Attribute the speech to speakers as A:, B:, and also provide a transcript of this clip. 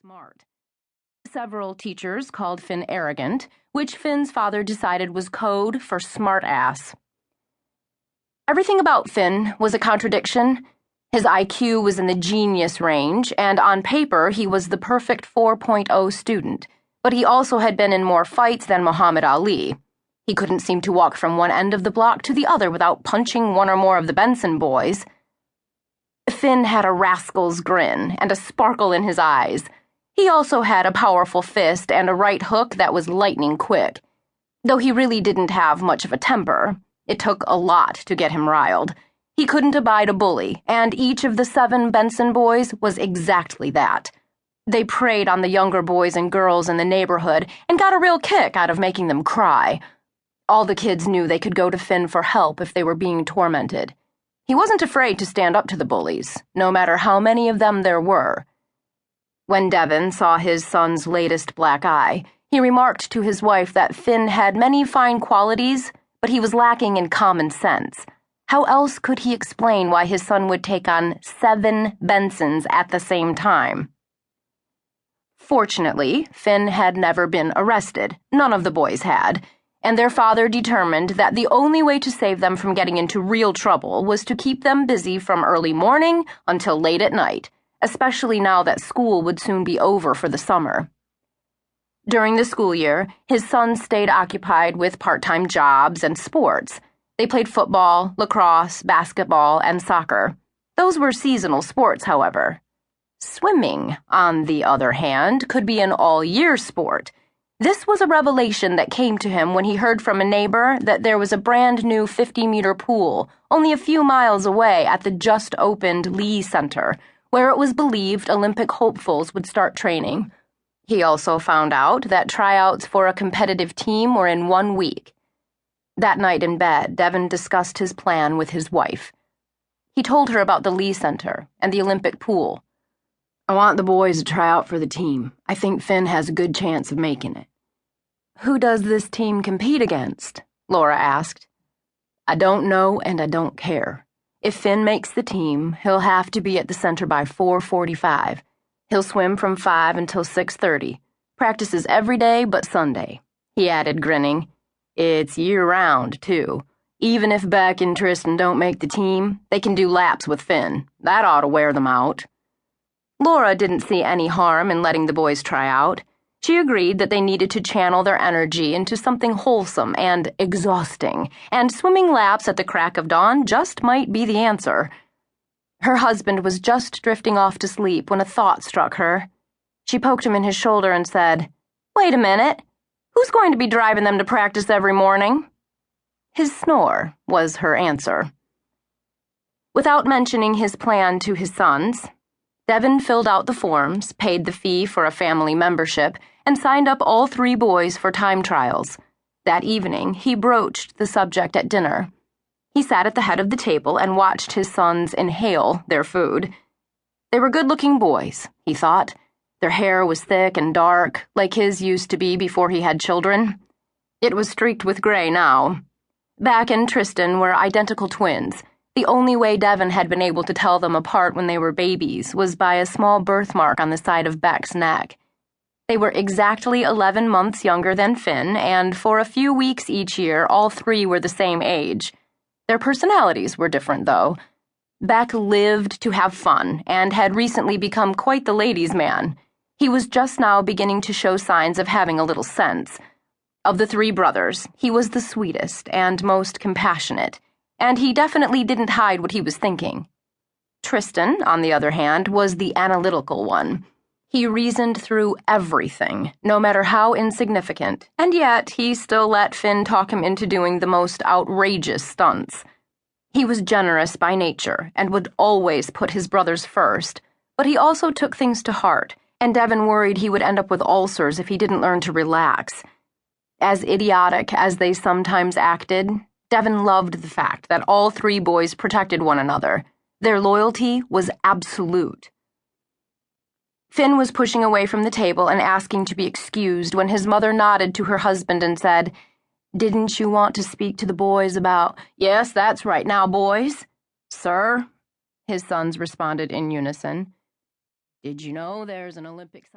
A: smart. Several teachers called Finn arrogant, which Finn's father decided was code for smart ass. Everything about Finn was a contradiction. His IQ was in the genius range, and on paper he was the perfect 4.0 student, but he also had been in more fights than Muhammad Ali. He couldn't seem to walk from one end of the block to the other without punching one or more of the Benson boys. Finn had a rascal's grin and a sparkle in his eyes. He also had a powerful fist and a right hook that was lightning quick. Though he really didn't have much of a temper, it took a lot to get him riled. He couldn't abide a bully, and each of the 7 Benson boys was exactly that. They preyed on the younger boys and girls in the neighborhood and got a real kick out of making them cry. All the kids knew they could go to Finn for help if they were being tormented. He wasn't afraid to stand up to the bullies, no matter how many of them there were. When Devin saw his son's latest black eye, he remarked to his wife that Finn had many fine qualities, but he was lacking in common sense. How else could he explain why his son would take on 7 Bensons at the same time? Fortunately, Finn had never been arrested. None of the boys had, and their father determined that the only way to save them from getting into real trouble was to keep them busy from early morning until late at night, especially now that school would soon be over for the summer. During the school year, his sons stayed occupied with part-time jobs and sports. They played football, lacrosse, basketball, and soccer. Those were seasonal sports, however. Swimming, on the other hand, could be an all-year sport. This was a revelation that came to him when he heard from a neighbor that there was a brand-new 50-meter pool only a few miles away at the just-opened Lee Center, where it was believed Olympic hopefuls would start training. He also found out that tryouts for a competitive team were in 1 week. That night in bed, Devin discussed his plan with his wife. He told her about the Lee Center and the Olympic pool. "I want the boys to try out for the team. I think Finn has a good chance of making it." "Who does this team compete against?" Laura asked. "I don't know and I don't care. If Finn makes the team, he'll have to be at the center by 4:45. He'll swim from 5 until 6:30. Practices every day but Sunday," he added, grinning. "It's year-round, too. Even if Beck and Tristan don't make the team, they can do laps with Finn. That ought to wear them out." Laura didn't see any harm in letting the boys try out. She agreed that they needed to channel their energy into something wholesome and exhausting, and swimming laps at the crack of dawn just might be the answer. Her husband was just drifting off to sleep when a thought struck her. She poked him in his shoulder and said, "Wait a minute. Who's going to be driving them to practice every morning?" His snore was her answer. Without mentioning his plan to his sons, Devin filled out the forms, paid the fee for a family membership, and signed up all 3 boys for time trials. That evening, he broached the subject at dinner. He sat at the head of the table and watched his sons inhale their food. They were good-looking boys, he thought. Their hair was thick and dark, like his used to be before he had children. It was streaked with gray now. Beck and Tristan were identical twins. The only way Devin had been able to tell them apart when they were babies was by a small birthmark on the side of Beck's neck. They were exactly 11 months younger than Finn, and for a few weeks each year, all 3 were the same age. Their personalities were different, though. Beck lived to have fun, and had recently become quite the ladies' man. He was just now beginning to show signs of having a little sense. Of the 3 brothers, he was the sweetest and most compassionate, and he definitely didn't hide what he was thinking. Tristan, on the other hand, was the analytical one. He reasoned through everything, no matter how insignificant, and yet he still let Finn talk him into doing the most outrageous stunts. He was generous by nature and would always put his brothers first, but he also took things to heart, and Devin worried he would end up with ulcers if he didn't learn to relax. As idiotic as they sometimes acted, Devin loved the fact that all 3 boys protected one another. Their loyalty was absolute. Finn was pushing away from the table and asking to be excused when his mother nodded to her husband and said, "Didn't you want to speak to the boys about—" "Yes, that's right. Now, boys." "Sir," his sons responded in unison. "Did you know there's an Olympic